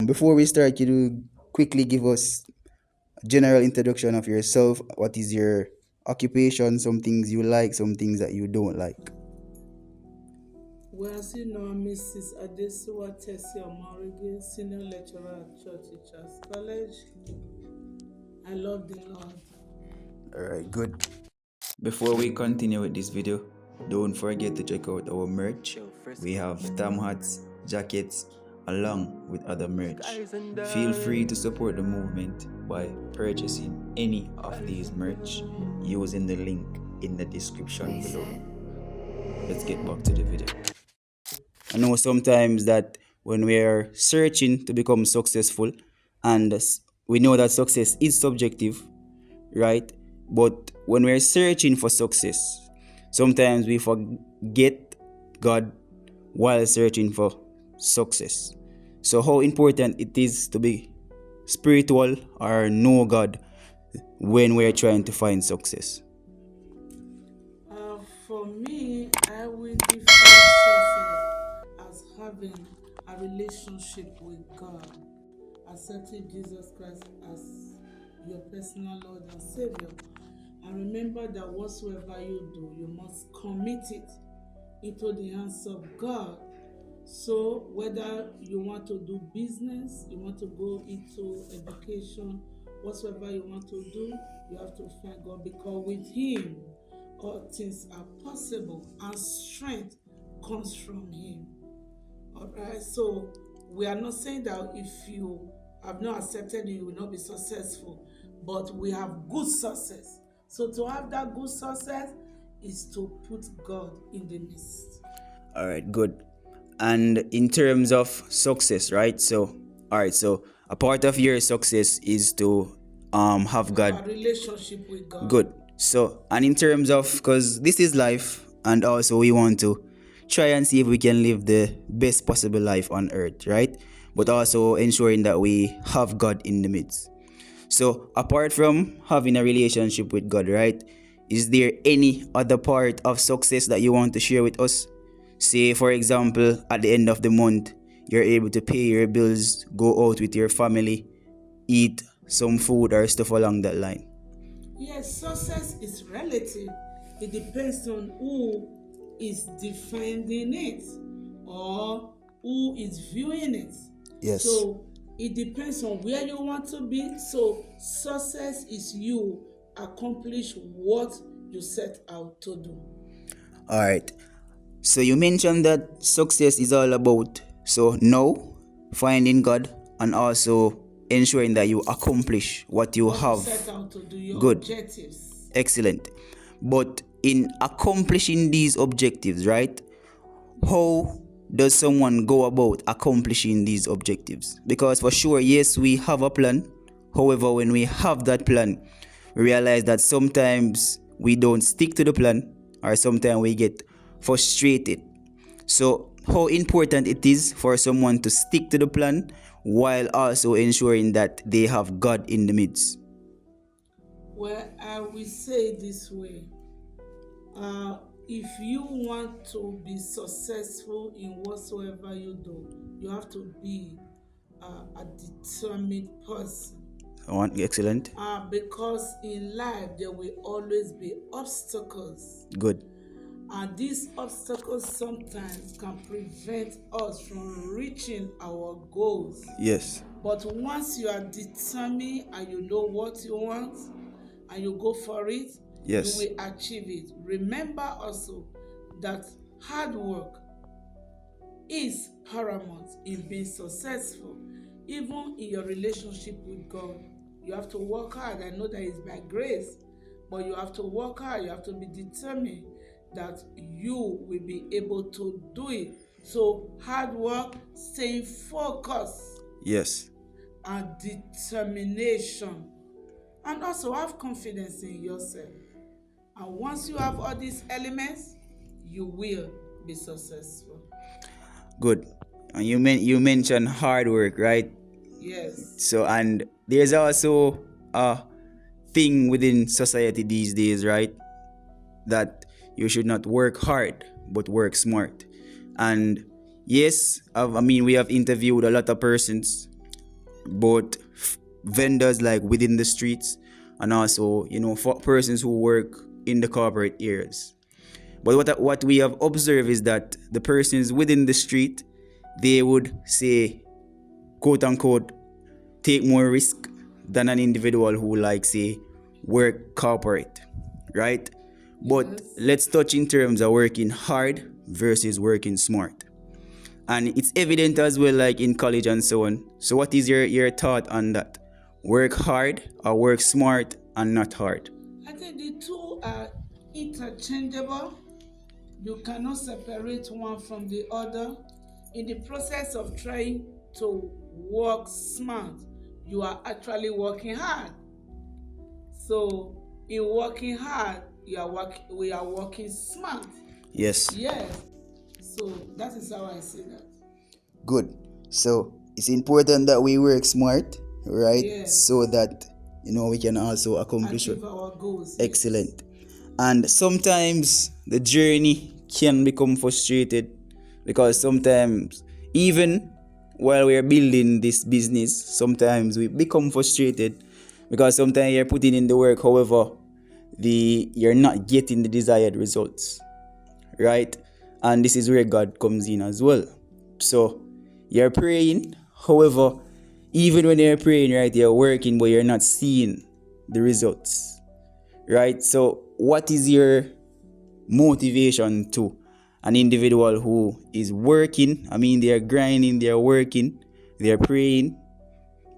Before we start, can you quickly give us a general introduction of yourself? What is your occupation? Some things you like, some things that you don't like. Well, as you know, I'm Mrs. Adesuwa Omoregie, Senior Lecturer at Church Teachers College. I love the Lord. Alright, good. Before we continue with this video, don't forget to check out our merch. We have tam hats, jackets, along with other merch. Feel free to support the movement by purchasing any of these merch using the link in the description below. Let's get back to the video. I know sometimes that when we are searching to become successful, and we know that success is subjective, right? But when we're searching for success, sometimes we forget God while searching for success. So, how important it is to be spiritual or know God when we're trying to find success? For me, I will define success as having a relationship with God, accepting Jesus Christ as your personal Lord and Savior. And remember that whatsoever you do, you must commit it into the hands of God. So whether you want to do business, you want to go into education, whatsoever you want to do, you have to find God, because with Him all things are possible and strength comes from Him. Alright, so we are not saying that if you have not accepted Him, you will not be successful, but we have good success. So to have that good success is to put God in the midst. All right, good. And in terms of success, right? So, all right, so a part of your success is to have God. A relationship with God. Good. So, and in terms of, because this is life, and also we want to try and see if we can live the best possible life on earth, right? But also ensuring that we have God in the midst. So, apart from having a relationship with God, right? Is there any other part of success that you want to share with us? Say, for example, at the end of the month, you're able to pay your bills, go out with your family, eat some food or stuff along that line. Yes, success is relative. It depends on who is defending it or who is viewing it. Yes. So it depends on where you want to be. So success is you accomplish what you set out to do. All right. So you mentioned that success is all about finding God and also ensuring that you accomplish what you have. Set out to do your Good. Objectives. Excellent. But in accomplishing these objectives, right? How does someone go about accomplishing these objectives? Because for sure, yes, we have a plan. However, when we have that plan, we realize that sometimes we don't stick to the plan, or sometimes we get frustrated. So, how important it is for someone to stick to the plan while also ensuring that they have God in the midst? Well, I will say it this way. If you want to be successful in whatsoever you do, you have to be a determined person. Excellent. Because in life there will always be obstacles. Good. And these obstacles sometimes can prevent us from reaching our goals. Yes. But once you are determined and you know what you want and you go for it, yes, you will achieve it. Remember also that hard work is paramount in being successful. Even in your relationship with God, you have to work hard. I know that it's by grace, but you have to work hard. You have to be determined that you will be able to do it. So hard work, staying focused. Yes. And determination. And also have confidence in yourself. And once you have all these elements, you will be successful. Good. And you mentioned hard work, right? Yes. So, and there's also a thing within society these days, right? That you should not work hard, but work smart. And yes, we have interviewed a lot of persons both vendors like within the streets and also, for persons who work in the corporate areas. But what we have observed is that the persons within the street, they would say, quote unquote, take more risk than an individual who, like, say, work corporate, right? But let's touch in terms of working hard versus working smart. And it's evident as well, like in college and so on. So what is your thought on that? Work hard or work smart and not hard? I think the two are interchangeable. You cannot separate one from the other. In the process of trying to work smart, you are actually working hard. So in working hard, we are working smart. Yes. Yes. So that is how I see that. Good. So it's important that we work smart, right? Yes. So that we can also accomplish achieve our goals. Excellent. And sometimes the journey can become frustrated because sometimes, even while we're building this business, sometimes we become frustrated because sometimes you're putting in the work, however, you're not getting the desired results, right? And this is where God comes in as well. So you're praying, however, even when you're praying, right, you're working, but you're not seeing the results, right? So what is your motivation to an individual who is working? I mean, they're grinding, they're working, they're praying,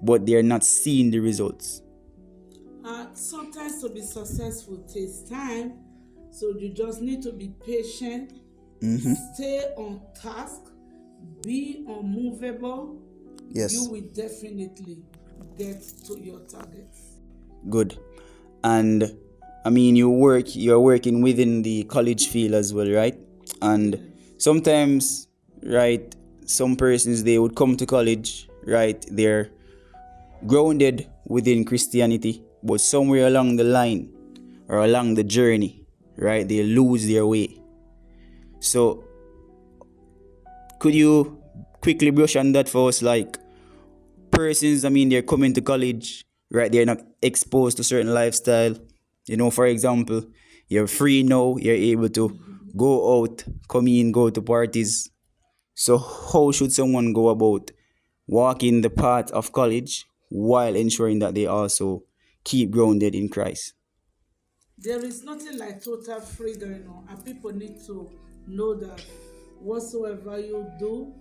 but they're not seeing the results. Sometimes to be successful takes time, so you just need to be patient, stay on task, be unmovable. Yes. You will definitely get to your targets. Good. And I mean, you're working within the college field as well, right? And sometimes, right, some persons, they would come to college, right, they're grounded within Christianity, but somewhere along the line or along the journey, right, they lose their way. So could you quickly brush on that for us? Like, persons, I mean, they're coming to college, right, they're not exposed to certain lifestyle. For example, you're free now, you're able to go out, come in, go to parties. So how should someone go about walking the path of college while ensuring that they also keep grounded in Christ? There is nothing like total freedom, and people need to know that whatsoever you do,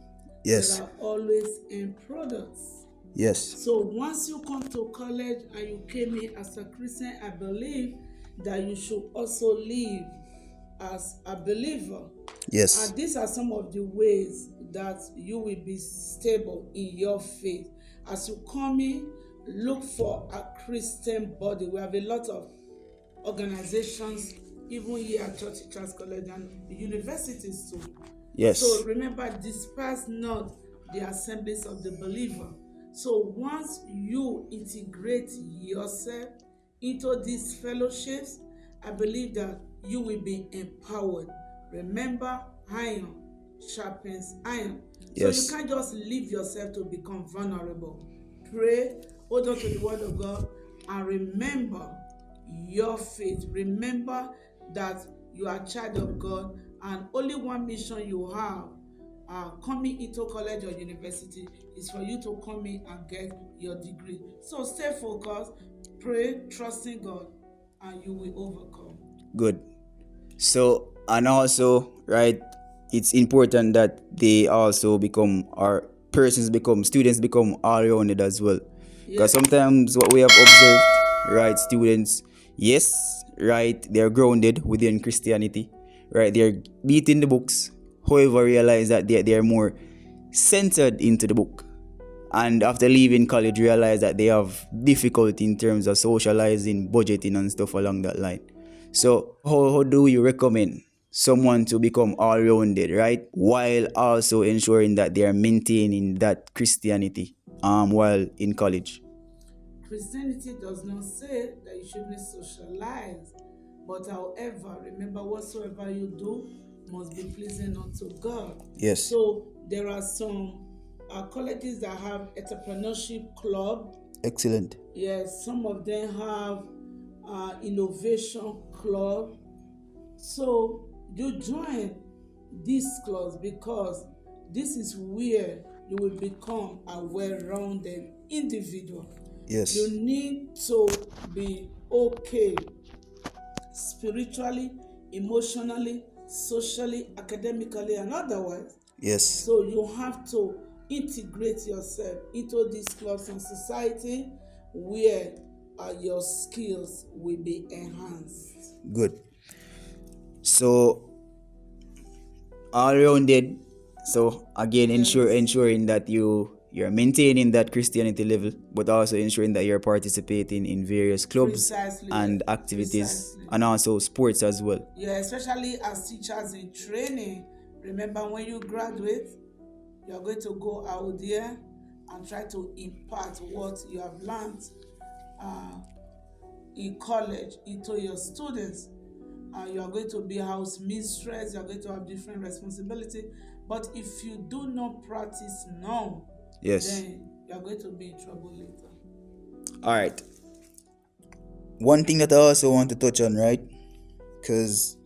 Yes. there are always end products. Yes. So once you come to college and you came in as a Christian, I believe that you should also live as a believer. Yes. And these are some of the ways that you will be stable in your faith. As you come in, look for a Christian body. We have a lot of organizations, even here at Church Teachers College and universities too. Yes. So remember, disperse not the assemblies of the believer. So once you integrate yourself into these fellowships, I believe that you will be empowered. Remember, iron sharpens iron. Yes. So you can't just leave yourself to become vulnerable. Pray, hold on to the word of God, and remember your faith. Remember that you are a child of God, and only one mission you have coming into college or university is for you to come in and get your degree. So stay focused, pray, trusting God, and you will overcome. Good. So, and also, right, it's important that they also become, or students become all-rounded as well. Because sometimes what we have observed, right, students, yes, right, they're grounded within Christianity, right, they're beating the books, however, realize that they're more centered into the book. And after leaving college, realize that they have difficulty in terms of socializing, budgeting, and stuff along that line. So how do you recommend someone to become all-rounded, right, while also ensuring that they are maintaining that Christianity while in college? Christianity does not say that you shouldn't socialize, but however, remember, whatsoever you do must be pleasing unto God. Yes. So there are some colleges that have entrepreneurship club. Excellent. Yes, some of them have innovation club. So you join these clubs because this is where you will become a well-rounded individual. Yes. You need to be okay spiritually, emotionally, socially, academically, and otherwise. Yes. So you have to integrate yourself into these clubs and society where your skills will be enhanced. Good. So all rounded. So again, Yes. ensuring that you're maintaining that Christianity level, but also ensuring that you're participating in various clubs and activities, and also sports as well. Yeah, especially as teachers in training. Remember, when you graduate, you're going to go out there and try to impart what you have learned in college into your students. You are going to be house mistress, you are going to have different responsibility. But if you do not practice now, yes, then you are going to be in trouble later. All right. One thing that I also want to touch on, right? Because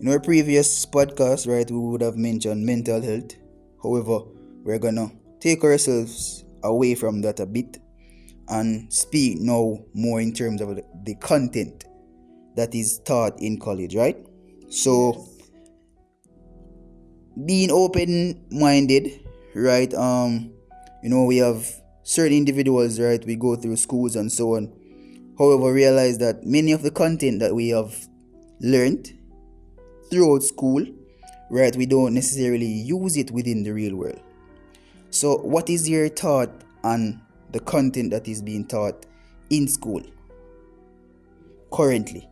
in our previous podcast, right, we would have mentioned mental health. However, we're gonna take ourselves away from that a bit and speak now more in terms of the content that is taught in college, right? So, yes, being open-minded, right? We have certain individuals, right? We go through schools and so on. However, realize that many of the content that we have learned throughout school, right, we don't necessarily use it within the real world. So, what is your thought on the content that is being taught in school currently?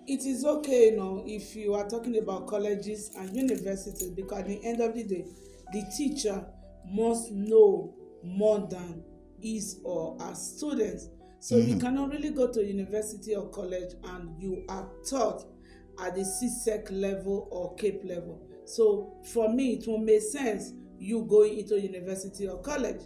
It is okay, if you are talking about colleges and universities, because at the end of the day, the teacher must know more than his or her students. So you cannot really go to university or college and you are taught at the CSEC level or CAPE level. So for me, it will make sense you going into university or college.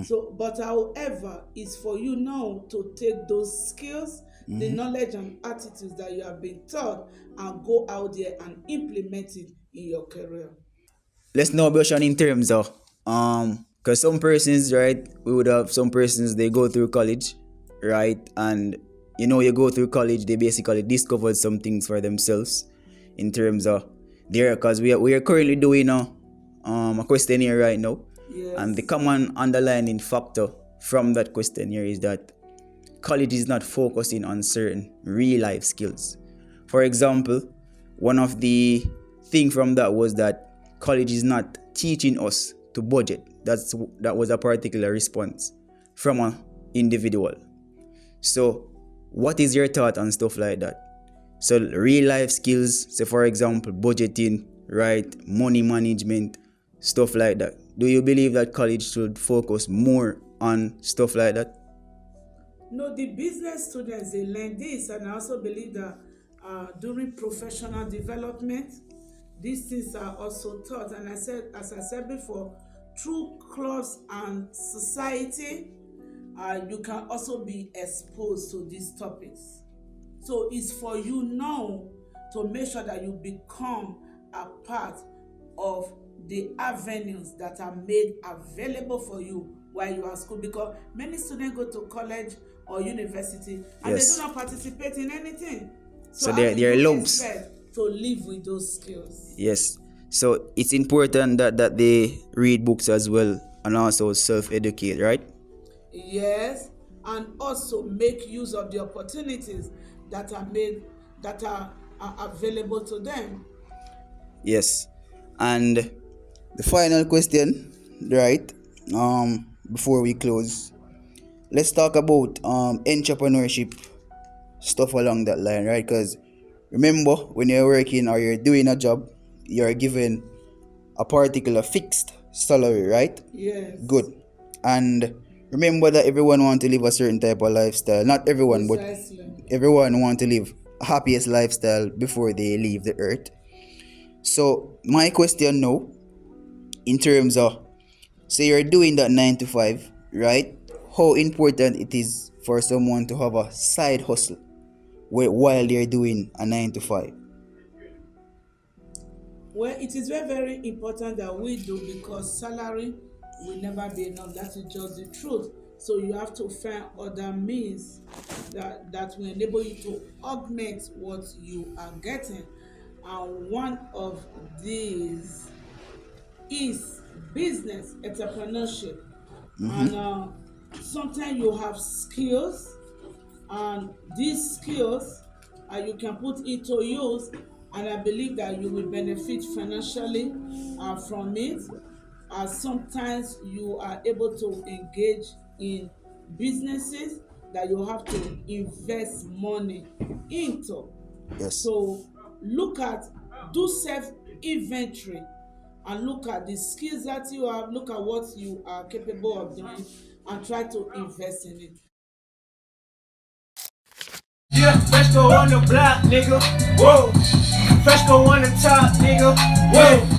So, but however, it's for you now to take those skills, the knowledge and attitudes that you have been taught, and go out there and implement it in your career. Let's now brush on in terms of because some persons, right, we would have some persons, they go through college, right, and you go through college, they basically discovered some things for themselves in terms of there, because we are currently doing a questionnaire right now. Yes. And the common underlying factor from that questionnaire is that college is not focusing on certain real life skills. For example, one of the things from that was that college is not teaching us to budget. That was a particular response from an individual. So what is your thought on stuff like that? So real life skills, say for example, budgeting, right, money management, stuff like that. Do you believe that college should focus more on stuff like that? No, the business students, they learn this, and I also believe that during professional development, these things are also taught. And as I said before, through clubs and society, you can also be exposed to these topics. So it's for you now to make sure that you become a part of the avenues that are made available for you while you are at school, because many students go to college or university and yes, they do not participate in anything. So they're lumps to live with those skills. Yes. So it's important that they read books as well and also self-educate, right? Yes, and also make use of the opportunities that are made, that are available to them. Yes. And the final question, right? Before we close, let's talk about entrepreneurship, stuff along that line, right? Because remember, when you're working or you're doing a job, you're given a particular fixed salary, right? Yes. Good. And remember that everyone wants to live a certain type of lifestyle. Not everyone, precisely, but everyone wants to live a happiest lifestyle before they leave the earth. So my question now, in terms of say you're doing that 9 to 5, right? How important it is for someone to have a side hustle while they're doing a 9 to 5. Well, it is very, very important that we do, because salary will never be enough. That is just the truth. So you have to find other means that will enable you to augment what you are getting. And one of these is business entrepreneurship. And sometimes you have skills, and these skills you can put into use, and I believe that you will benefit financially from it. Sometimes you are able to engage in businesses that you have to invest money into. Yes. So look at, do self inventory, and look at the skills that you have, look at what you are capable of doing, and try to invest in it. Yeah, Fresco on the block, nigga. Whoa. Fresco on the top, nigga. Whoa.